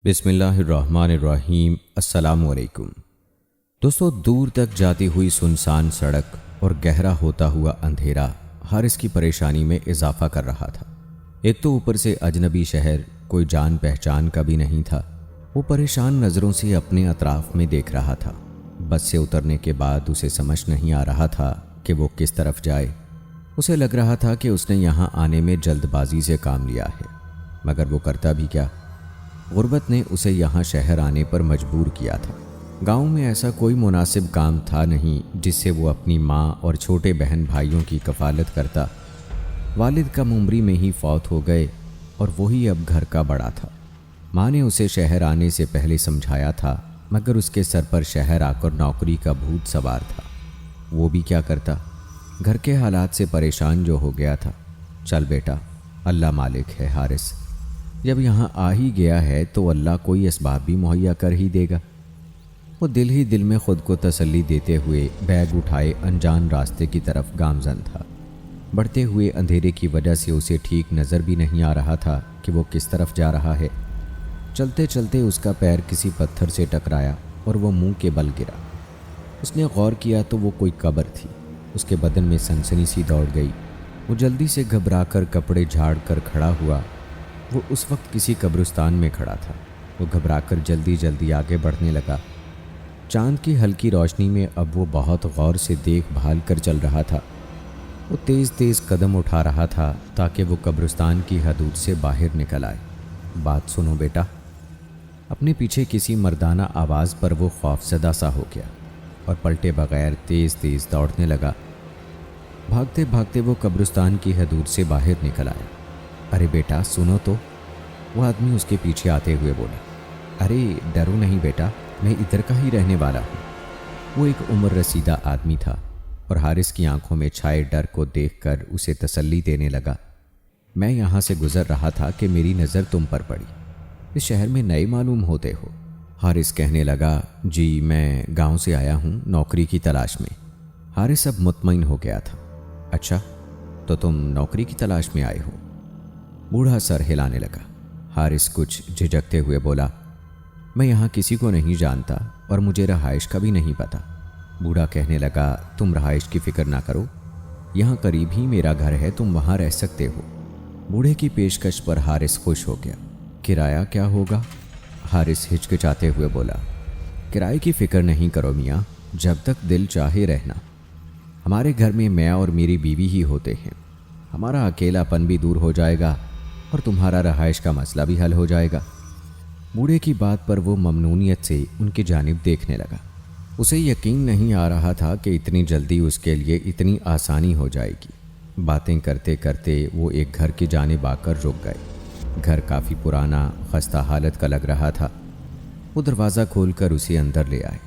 بسم اللہ الرحمن الرحیم۔ السلام علیکم دوستو، دور تک جاتی ہوئی سنسان سڑک اور گہرا ہوتا ہوا اندھیرا حارث کی پریشانی میں اضافہ کر رہا تھا۔ ایک تو اوپر سے اجنبی شہر، کوئی جان پہچان کا بھی نہیں تھا۔ وہ پریشان نظروں سے اپنے اطراف میں دیکھ رہا تھا۔ بس سے اترنے کے بعد اسے سمجھ نہیں آ رہا تھا کہ وہ کس طرف جائے۔ اسے لگ رہا تھا کہ اس نے یہاں آنے میں جلد بازی سے کام لیا ہے، مگر وہ کرتا بھی کیا؟ غربت نے اسے یہاں شہر آنے پر مجبور کیا تھا۔ گاؤں میں ایسا کوئی مناسب کام تھا نہیں جس سے وہ اپنی ماں اور چھوٹے بہن بھائیوں کی کفالت کرتا۔ والد کم عمری میں ہی فوت ہو گئے اور وہی اب گھر کا بڑا تھا۔ ماں نے اسے شہر آنے سے پہلے سمجھایا تھا، مگر اس کے سر پر شہر آ کر نوکری کا بھوت سوار تھا۔ وہ بھی کیا کرتا؟ گھر کے حالات سے پریشان جو ہو گیا تھا۔ چل بیٹا، اللہ مالک ہے حارث، جب یہاں آ ہی گیا ہے تو اللہ کوئی اسباب بھی مہیا کر ہی دے گا۔ وہ دل ہی دل میں خود کو تسلی دیتے ہوئے بیگ اٹھائے انجان راستے کی طرف گامزن تھا۔ بڑھتے ہوئے اندھیرے کی وجہ سے اسے ٹھیک نظر بھی نہیں آ رہا تھا کہ وہ کس طرف جا رہا ہے۔ چلتے چلتے اس کا پیر کسی پتھر سے ٹکرایا اور وہ منہ کے بل گرا۔ اس نے غور کیا تو وہ کوئی قبر تھی۔ اس کے بدن میں سنسنی سی دوڑ گئی۔ وہ جلدی سے گھبرا کر کپڑے جھاڑ کر کھڑا ہوا۔ وہ اس وقت کسی قبرستان میں کھڑا تھا۔ وہ گھبرا کر جلدی جلدی آگے بڑھنے لگا۔ چاند کی ہلکی روشنی میں اب وہ بہت غور سے دیکھ بھال کر چل رہا تھا۔ وہ تیز تیز قدم اٹھا رہا تھا تاکہ وہ قبرستان کی حدود سے باہر نکل آئے۔ بات سنو بیٹا۔ اپنے پیچھے کسی مردانہ آواز پر وہ خوفزدہ سا ہو گیا اور پلٹے بغیر تیز تیز دوڑنے لگا۔ بھاگتے بھاگتے وہ قبرستان کی حدود سے باہر نکل آیا۔ ارے بیٹا سنو تو، وہ آدمی اس کے پیچھے آتے ہوئے بولا۔ ارے ڈرو نہیں بیٹا، میں ادھر کا ہی رہنے والا ہوں۔ وہ ایک عمر رسیدہ آدمی تھا اور حارث کی آنکھوں میں چھائے ڈر کو دیکھ کر اسے تسلی دینے لگا۔ میں یہاں سے گزر رہا تھا کہ میری نظر تم پر پڑی۔ اس شہر میں نئے معلوم ہوتے ہو؟ حارث کہنے لگا، جی میں گاؤں سے آیا ہوں نوکری کی تلاش میں۔ حارث اب مطمئن ہو گیا تھا۔ اچھا، تو تم نوکری کی تلاش میں آئے ہو؟ بوڑھا سر ہلانے لگا۔ حارث کچھ جھجکتے ہوئے بولا، میں یہاں کسی کو نہیں جانتا اور مجھے رہائش کا بھی نہیں پتا۔ بوڑھا کہنے لگا، تم رہائش کی فکر نہ کرو، یہاں قریب ہی میرا گھر ہے، تم وہاں رہ سکتے ہو۔ بوڑھے کی پیشکش پر حارث خوش ہو گیا۔ کرایہ کیا ہوگا؟ حارث ہچکچاتے ہوئے بولا، کرائے کی فکر نہیں کرو میاں، جب تک دل چاہے رہنا۔ ہمارے گھر میں میں اور میری بیوی ہی ہوتے ہیں، ہمارا اکیلا پن بھی دور ہو جائے گا اور تمہارا رہائش کا مسئلہ بھی حل ہو جائے گا۔ بوڑھے کی بات پر وہ ممنونیت سے ان کی جانب دیکھنے لگا۔ اسے یقین نہیں آ رہا تھا کہ اتنی جلدی اس کے لیے اتنی آسانی ہو جائے گی۔ باتیں کرتے کرتے وہ ایک گھر کی جانب آ کر رک گئے۔ گھر کافی پرانا، خستہ حالت کا لگ رہا تھا۔ وہ دروازہ کھول کر اسے اندر لے آئے۔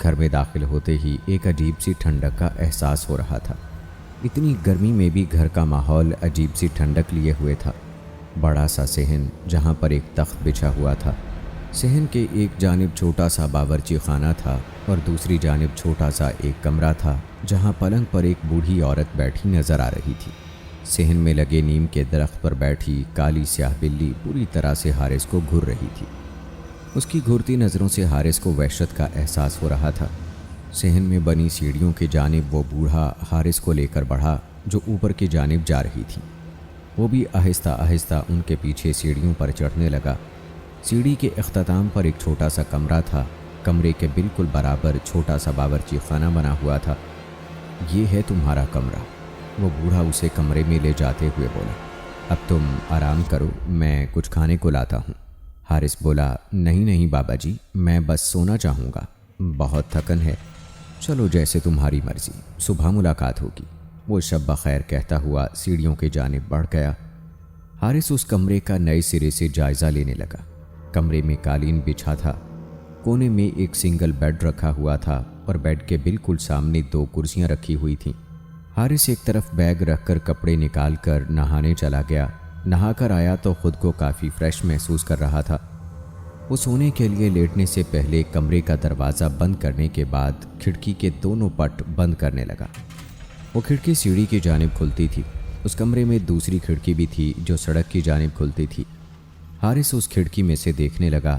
گھر میں داخل ہوتے ہی ایک عجیب سی ٹھنڈک کا احساس ہو رہا تھا۔ اتنی گرمی میں بھی گھر کا ماحول عجیب سی ٹھنڈک لیے ہوئے تھا۔ بڑا سا صحن جہاں پر ایک تخت بچھا ہوا تھا۔ صحن کے ایک جانب چھوٹا سا باورچی خانہ تھا اور دوسری جانب چھوٹا سا ایک کمرہ تھا جہاں پلنگ پر ایک بوڑھی عورت بیٹھی نظر آ رہی تھی۔ صحن میں لگے نیم کے درخت پر بیٹھی کالی سیاہ بلی پوری طرح سے حارث کو گھور رہی تھی۔ اس کی گھورتی نظروں سے حارث کو وحشت کا احساس ہو رہا تھا۔ صحن میں بنی سیڑھیوں کی جانب وہ بوڑھا حارث کو لے کر بڑھا جو اوپر کی جانب جا رہی تھی۔ وہ بھی آہستہ آہستہ ان کے پیچھے سیڑھیوں پر چڑھنے لگا۔ سیڑھی کے اختتام پر ایک چھوٹا سا کمرہ تھا۔ کمرے کے بالکل برابر چھوٹا سا باورچی خانہ بنا ہوا تھا۔ یہ ہے تمہارا کمرہ، وہ بوڑھا اسے کمرے میں لے جاتے ہوئے بولا۔ اب تم آرام کرو، میں کچھ کھانے کو لاتا ہوں۔ حارث بولا، نہیں نہیں بابا جی، میں بس سونا چاہوں گا، بہت تھکن ہے۔ چلو جیسے تمہاری مرضی، صبح ملاقات ہوگی۔ وہ شب بخیر کہتا ہوا سیڑھیوں کی جانب بڑھ گیا۔ حارث اس کمرے کا نئے سرے سے جائزہ لینے لگا۔ کمرے میں قالین بچھا تھا۔ کونے میں ایک سنگل بیڈ رکھا ہوا تھا اور بیڈ کے بالکل سامنے 2 کرسیاں رکھی ہوئی تھیں۔ حارث ایک طرف بیگ رکھ کر کپڑے نکال کر نہانے چلا گیا۔ نہا کر آیا تو خود کو کافی فریش محسوس کر رہا تھا۔ وہ سونے کے لیے لیٹنے سے پہلے کمرے کا دروازہ بند کرنے کے بعد کھڑکی کے دونوں پٹ بند کرنے لگا۔ وہ کھڑکی سیڑھی کی جانب کھلتی تھی۔ اس کمرے میں دوسری کھڑکی بھی تھی جو سڑک کی جانب کھلتی تھی۔ حارث اس کھڑکی میں سے دیکھنے لگا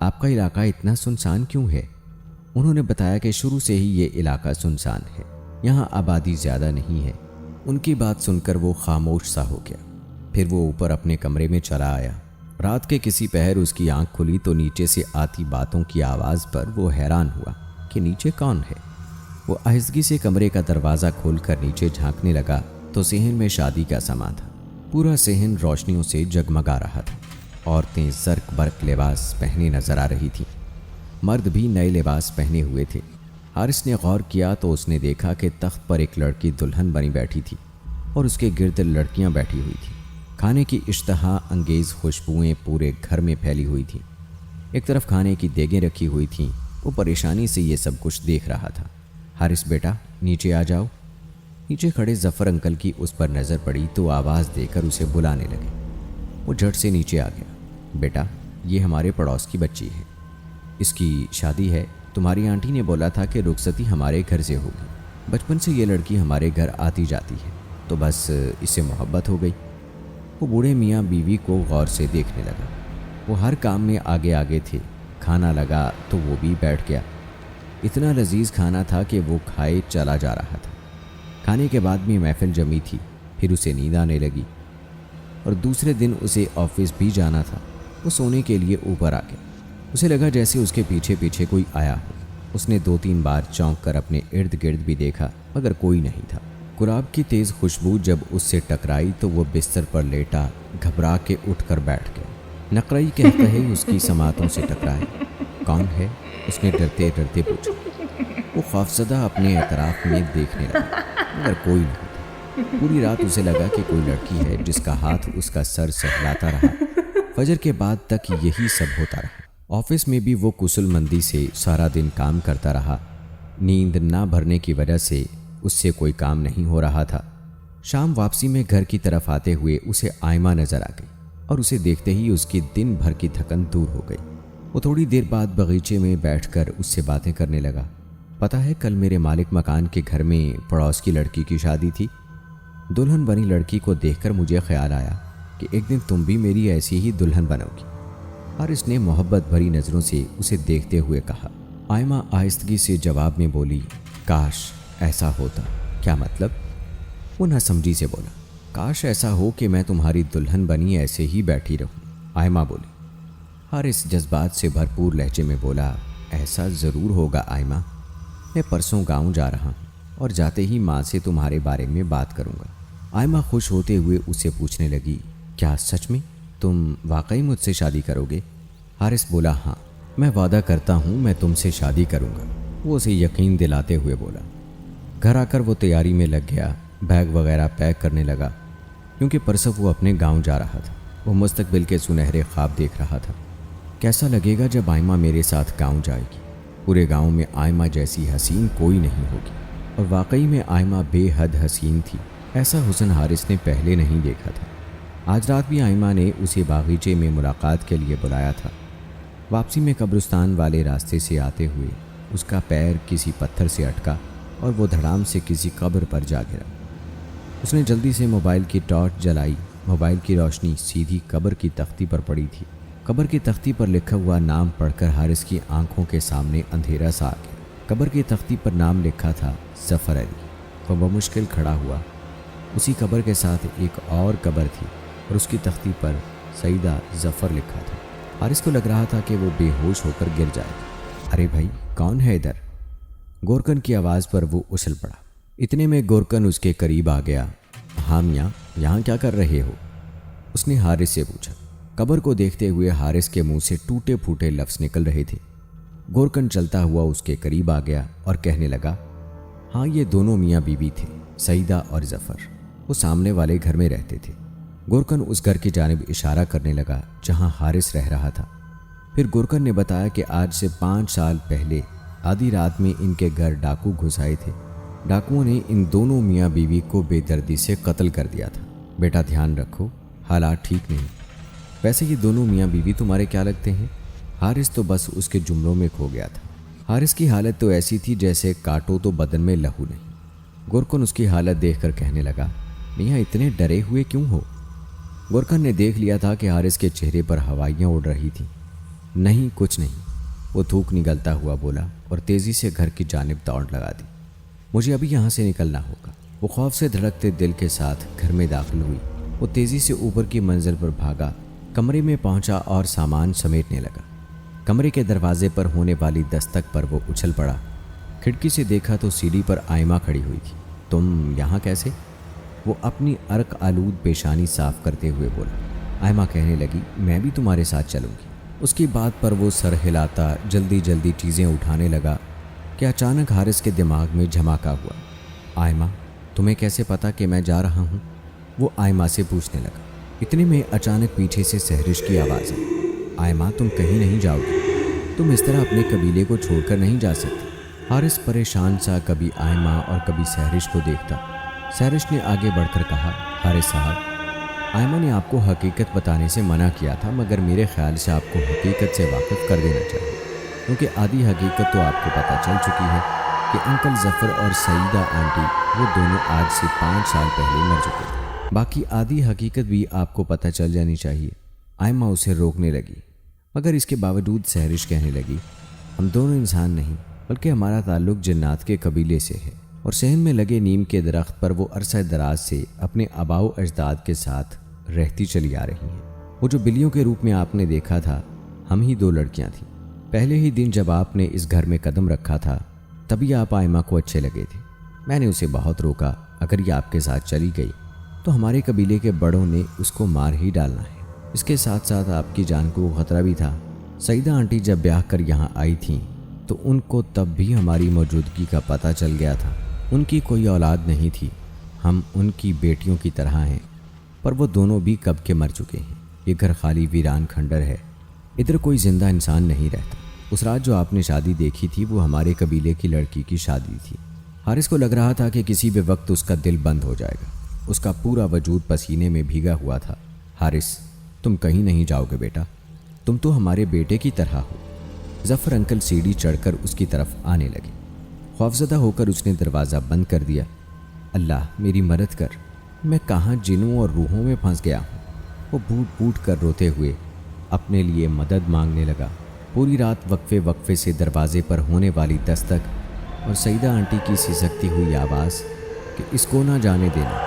آپ کا علاقہ اتنا سنسان کیوں ہے؟ انہوں نے بتایا کہ شروع سے ہی یہ علاقہ سنسان ہے، یہاں آبادی زیادہ نہیں ہے۔ ان کی بات سن کر وہ خاموش سا ہو گیا۔ پھر وہ اوپر اپنے کمرے میں چلا آیا۔ رات کے کسی پہر اس کی آنکھ کھلی تو نیچے سے آتی باتوں کی آواز پر وہ حیران ہوا کہ نیچے کون ہے۔ وہ آہستگی سے کمرے کا دروازہ کھول کر نیچے جھانکنے لگا تو صحن میں شادی کا سماں تھا۔ پورا صحن روشنیوں سے جگمگا رہا تھا۔ عورتیں زرق برق لباس پہنے نظر آ رہی تھیں، مرد بھی نئے لباس پہنے ہوئے تھے۔ حارث نے غور کیا تو اس نے دیکھا کہ تخت پر ایک لڑکی دلہن بنی بیٹھی تھی اور اس کے گرد لڑکیاں بیٹھی ہوئی تھیں۔ کھانے کی اشتہا انگیز خوشبوئیں پورے گھر میں پھیلی ہوئی تھیں۔ ایک طرف کھانے کی دیگیں رکھی ہوئی تھیں۔ وہ پریشانی سے یہ سب کچھ دیکھ رہا تھا۔ حارث بیٹا نیچے آ جاؤ۔ نیچے کھڑے ظفر انکل کی اس پر نظر پڑی تو آواز دے کر اسے بلانے لگے۔ وہ جھٹ سے نیچے آ گیا۔ بیٹا یہ ہمارے پڑوس کی بچی ہے، اس کی شادی ہے۔ تمہاری آنٹی نے بولا تھا کہ رخصتی ہمارے گھر سے ہوگی۔ بچپن سے یہ لڑکی ہمارے گھر آتی جاتی ہے تو بس اس سے محبت ہو گئی۔ وہ بوڑھے میاں بیوی کو غور سے دیکھنے لگا۔ وہ ہر کام میں آگے آگے تھے۔ کھانا لگا تو وہ بھی بیٹھ گیا۔ اتنا لذیذ کھانا تھا کہ وہ کھائے چلا جا رہا تھا۔ کھانے کے بعد بھی محفل جمی تھی۔ پھر اسے نیند آنے لگی اور دوسرے دن اسے آفس بھی جانا تھا۔ وہ سونے کے لیے اوپر آ گیا۔ اسے لگا جیسے اس کے پیچھے پیچھے کوئی آیا ہو۔ اس نے 2-3 بار چونک کر اپنے ارد گرد بھی دیکھا مگر کوئی نہیں تھا۔ گلاب کی تیز خوشبو جب اس سے ٹکرائی تو وہ بستر پر لیٹا گھبرا کے اٹھ کر بیٹھ گیا۔ نقرئی کہتا ہے اس کی سماعتوں سے ٹکرائے۔ کون ہے؟ اس نے ڈرتے ڈرتے پوچھا۔ وہ خوفزدہ اپنے اطراف میں دیکھنے لگا مگر کوئی نہیں تھا۔ پوری رات اسے لگا کہ کوئی لڑکی ہے جس کا ہاتھ اس کا سر سہلاتا رہا۔ فجر کے بعد تک یہی سب ہوتا رہا۔ آفس میں بھی وہ کسل مندی سے سارا دن کام کرتا رہا۔ نیند نہ بھرنے کی وجہ سے اس سے کوئی کام نہیں ہو رہا تھا۔ شام واپسی میں گھر کی طرف آتے ہوئے اسے آئمہ نظر آ گئی اور اسے دیکھتے ہی اس کی دن بھر کی تھکن دور ہو گئی۔ وہ تھوڑی دیر بعد بغیچے میں بیٹھ کر اس سے باتیں کرنے لگا۔ پتہ ہے کل میرے مالک مکان کے گھر میں پڑوس کی لڑکی کی شادی تھی۔ دلہن بنی لڑکی کو دیکھ کر مجھے خیال آیا کہ ایک دن تم بھی میری ایسی ہی دلہن بنو گی۔ حارث نے محبت بھری نظروں سے اسے دیکھتے ہوئے کہا۔ آئمہ آہستگی سے جواب میں بولی، کاش ایسا ہوتا۔ کیا مطلب؟ وہ نہ سمجھی سے بولا، کاش ایسا ہو کہ میں تمہاری دلہن بنی ایسے ہی بیٹھی رہوں۔ آئمہ بولی۔ حارث جذبات سے بھرپور لہجے میں بولا، ایسا ضرور ہوگا آئمہ۔ میں پرسوں گاؤں جا رہا ہوں اور جاتے ہی ماں سے تمہارے بارے میں بات کروں گا۔ آئمہ خوش ہوتے ہوئے اسے پوچھنے لگی، کیا سچ میں تم واقعی مجھ سے شادی کرو گے؟ حارث بولا، ہاں میں وعدہ کرتا ہوں میں تم سے شادی کروں گا۔ وہ اسے یقین دلاتے ہوئے بولا۔ گھر آ کر وہ تیاری میں لگ گیا، بیگ وغیرہ پیک کرنے لگا کیونکہ پرسوں وہ اپنے گاؤں جا رہا تھا۔ وہ مستقبل کے سنہرے خواب دیکھ رہا تھا۔ کیسا لگے گا جب آئمہ میرے ساتھ گاؤں جائے گی؟ پورے گاؤں میں آئمہ جیسی حسین کوئی نہیں ہوگی۔ اور واقعی میں آئمہ بے حد حسین تھی۔ ایسا حسن حارث نے پہلے نہیں دیکھا تھا۔ آج رات بھی آئمہ نے اسے باغیچے میں ملاقات کے لیے بلایا تھا۔ واپسی میں قبرستان والے راستے سے آتے ہوئے اس کا پیر کسی پتھر سے اٹکا اور وہ دھڑام سے کسی قبر پر جا گرا۔ اس نے جلدی سے موبائل کی ٹارچ جلائی۔ موبائل کی روشنی سیدھی قبر کی تختی پر پڑی تھی۔ قبر کی تختی پر لکھا ہوا نام پڑھ کر حارث کی آنکھوں کے سامنے اندھیرا سا آ گیا۔ قبر کی تختی پر نام لکھا تھا ظفر علی۔ وہ بمشکل کھڑا ہوا۔ اسی قبر کے ساتھ ایک اور قبر تھی اور اس کی تختی پر سیدہ ظفر لکھا تھا۔ حارث کو لگ رہا تھا کہ وہ بے ہوش ہو کر گر جائے گا۔ ارے بھائی کون ہے ادھر؟ گورکن کی آواز پر وہ اچھل پڑا۔ اتنے میں گورکن اس کے قریب آ گیا۔ ہاں میاں یہاں کیا کر رہے ہو؟ اس نے حارث سے پوچھا۔ قبر کو دیکھتے ہوئے حارث کے منہ سے ٹوٹے پھوٹے لفظ نکل رہے تھے۔ گورکن چلتا ہوا اس کے قریب آ گیا اور کہنے لگا، ہاں یہ دونوں میاں بیوی تھے، سعیدہ اور ظفر۔ وہ سامنے والے گھر میں رہتے تھے۔ گورکن اس گھر کی جانب اشارہ کرنے لگا جہاں حارث رہ رہا تھا۔ پھر گورکن نے بتایا کہ آج سے 5 سال پہلے آدھی رات میں ان کے گھر ڈاکو گھس آئے تھے۔ ڈاکوؤں نے ان دونوں میاں بیوی کو بے دردی سے قتل کر دیا تھا۔ بیٹا دھیان رکھو، حالات ٹھیک نہیں۔ ویسے یہ دونوں میاں بیوی تمہارے کیا لگتے ہیں؟ حارث تو بس اس کے جملوں میں کھو گیا تھا۔ حارث کی حالت تو ایسی تھی جیسے کاٹو تو بدن میں لہو نہیں۔ گورکن اس کی حالت دیکھ کر کہنے لگا، میاں اتنے ڈرے ہوئے کیوں ہو؟ گورکن نے دیکھ لیا تھا کہ حارث کے چہرے پر ہوائیاں اڑ رہی تھیں۔ نہیں کچھ نہیں، وہ تھوک نگلتا ہوا بولا اور تیزی سے گھر کی جانب دوڑ لگا دی۔ مجھے ابھی یہاں سے نکلنا ہوگا۔ وہ خوف سے دھڑکتے دل کے ساتھ گھر میں داخل ہوئی۔ وہ تیزی سے اوپر کی منزل پر بھاگا، کمرے میں پہنچا اور سامان سمیٹنے لگا۔ کمرے کے دروازے پر ہونے والی دستک پر وہ اچھل پڑا۔ کھڑکی سے دیکھا تو سیڑھی پر آئمہ کھڑی ہوئی تھی۔ تم یہاں کیسے؟ وہ اپنی عرق آلود پیشانی صاف کرتے ہوئے بولا۔ آئمہ کہنے لگی، میں بھی تمہارے ساتھ چلوں گی۔ اس کی بات پر وہ سر ہلاتا جلدی جلدی چیزیں اٹھانے لگا کہ اچانک حارث کے دماغ میں جھماکا ہوا۔ آئمہ، تمہیں کیسے پتا کہ میں جا رہا ہوں؟ وہ آئمہ سے پوچھنے لگا۔ اتنے میں اچانک پیچھے سے سہرش کی آواز آئی۔ آئمہ، تم کہیں نہیں جاؤ گی، تم اس طرح اپنے قبیلے کو چھوڑ کر نہیں جا سکتی۔ حارث پریشان سا کبھی آئمہ اور کبھی سہرش کو دیکھتا۔ سہرش نے آگے بڑھ کر کہا، حارث صاحب، آئمہ نے آپ کو حقیقت بتانے سے منع کیا تھا، مگر میرے خیال سے آپ کو حقیقت سے واقف کر دینا چاہیے، کیونکہ آدھی حقیقت تو آپ کو پتہ چل چکی ہے کہ انکل ظفر اور سعیدہ آنٹی وہ دونوں آج سے 5 سال پہلے مر چکے تھے۔ باقی آدھی حقیقت بھی آپ کو پتہ چل جانی چاہیے۔ آئمہ اسے روکنے لگی، مگر اس کے باوجود سہرش کہنے لگی، ہم دونوں انسان نہیں بلکہ ہمارا تعلق جنات کے قبیلے سے ہے، اور صحن میں لگے نیم کے درخت پر وہ عرصہ دراز سے اپنے آباء و اجداد کے ساتھ رہتی چلی آ رہی ہیں۔ وہ جو بلیوں کے روپ میں آپ نے دیکھا تھا، ہم ہی 2 لڑکیاں تھیں۔ پہلے ہی دن جب آپ نے اس گھر میں قدم رکھا تھا تبھی آپ آئمہ کو اچھے لگے تھے۔ میں نے اسے بہت روکا، اگر یہ آپ کے ساتھ چلی گئی تو ہمارے قبیلے کے بڑوں نے اس کو مار ہی ڈالنا ہے۔ اس کے ساتھ ساتھ آپ کی جان کو خطرہ بھی تھا۔ سعیدہ آنٹی جب بیاہ کر یہاں آئی تھیں تو ان کو تب بھی ہماری موجودگی کا پتہ چل گیا تھا۔ ان کی کوئی اولاد نہیں تھی، ہم ان کی بیٹیوں کی طرح ہیں، پر وہ دونوں بھی کب کے مر چکے ہیں۔ یہ گھر خالی ویران کھنڈر ہے، ادھر کوئی زندہ انسان نہیں رہتا۔ اس رات جو آپ نے شادی دیکھی تھی وہ ہمارے قبیلے کی لڑکی کی شادی تھی۔ حارث کو لگ رہا تھا کہ کسی بھی وقت اس کا دل بند ہو جائے گا۔ اس کا پورا وجود پسینے میں بھیگا ہوا تھا۔ حارث، تم کہیں نہیں جاؤ گے بیٹا، تم تو ہمارے بیٹے کی طرح ہو۔ ظفر انکل سیڑھی چڑھ کر اس کی طرف آنے لگے۔ خوفزدہ ہو کر اس نے دروازہ بند کر دیا۔ اللہ میری مدد کر، میں کہاں جنوں اور روحوں میں پھنس گیا ہوں۔ وہ پھوٹ پھوٹ کر روتے ہوئے اپنے لیے مدد مانگنے لگا۔ پوری رات وقفے وقفے سے دروازے پر ہونے والی دستک اور سعیدہ آنٹی کی سسکتی ہوئی آواز کہ اس کو نہ جانے دینا،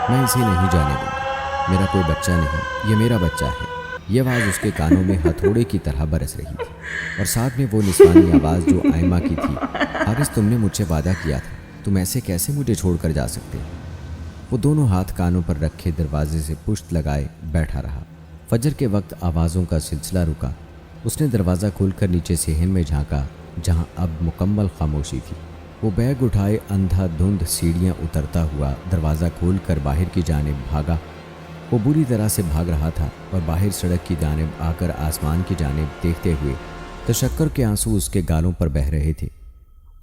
میں اسے نہیں جانے دوں گا، میرا کوئی بچہ نہیں، یہ میرا بچہ ہے۔ یہ آواز اس کے کانوں میں ہتھوڑے کی طرح برس رہی تھی، اور ساتھ میں وہ نسوانی آواز جو آئمہ کی تھی، حارث تم نے مجھ سے وعدہ کیا تھا، تم ایسے کیسے مجھے چھوڑ کر جا سکتے؟ وہ دونوں ہاتھ کانوں پر رکھے دروازے سے پشت لگائے بیٹھا رہا۔ فجر کے وقت آوازوں کا سلسلہ رکا۔ اس نے دروازہ کھول کر نیچے صحن میں جھانکا جہاں اب مکمل خاموشی تھی۔ وہ بیگ اٹھائے اندھا دھند سیڑھیاں اترتا ہوا دروازہ کھول کر باہر کی جانب بھاگا۔ وہ بری طرح سے بھاگ رہا تھا اور باہر سڑک کی جانب آ کر آسمان کی جانب دیکھتے ہوئے تشکر کے آنسو اس کے گالوں پر بہہ رہے تھے۔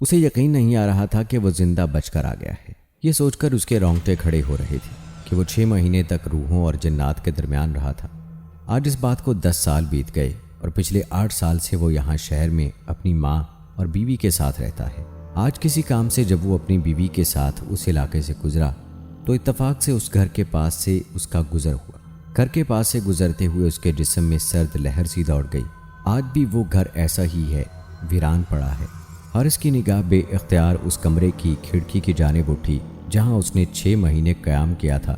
اسے یقین نہیں آ رہا تھا کہ وہ زندہ بچ کر آ گیا ہے۔ یہ سوچ کر اس کے رونگٹے کھڑے ہو رہے تھے کہ وہ 6 مہینے تک روحوں اور جنات کے درمیان رہا تھا۔ آج اس بات کو 10 سال بیت گئے اور پچھلے 8 سال سے وہ یہاں شہر میں اپنی ماں اور بیوی کے ساتھ رہتا ہے۔ آج کسی کام سے جب وہ اپنی بیوی کے ساتھ اس علاقے سے گزرا تو اتفاق سے اس گھر کے پاس سے اس کا گزر ہوا۔ گھر کے پاس سے گزرتے ہوئے اس کے جسم میں سرد لہر سی دوڑ گئی۔ آج بھی وہ گھر ایسا ہی ہے، ویران پڑا ہے۔ حارث کی نگاہ بے اختیار اس کمرے کی کھڑکی کی جانب اٹھی جہاں اس نے 6 مہینے قیام کیا تھا،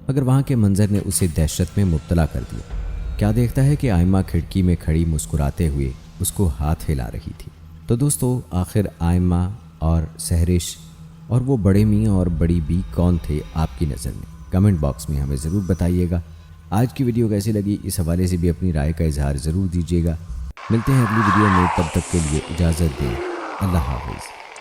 مگر وہاں کے منظر نے اسے دہشت میں مبتلا کر دیا۔ کیا دیکھتا ہے کہ آئمہ کھڑکی میں کھڑی مسکراتے ہوئے اس کو ہاتھ ہلا رہی تھی۔ تو دوستو، آخر آئمہ اور سہرش اور وہ بڑے میاں اور بڑی بی کون تھے آپ کی نظر میں؟ کمنٹ باکس میں ہمیں ضرور بتائیے گا۔ آج کی ویڈیو کیسی لگی اس حوالے سے بھی اپنی رائے کا اظہار ضرور دیجیے گا۔ ملتے ہیں اگلی ویڈیو میں، تب تک کے لیے اجازت دیں۔ اللہ حافظ۔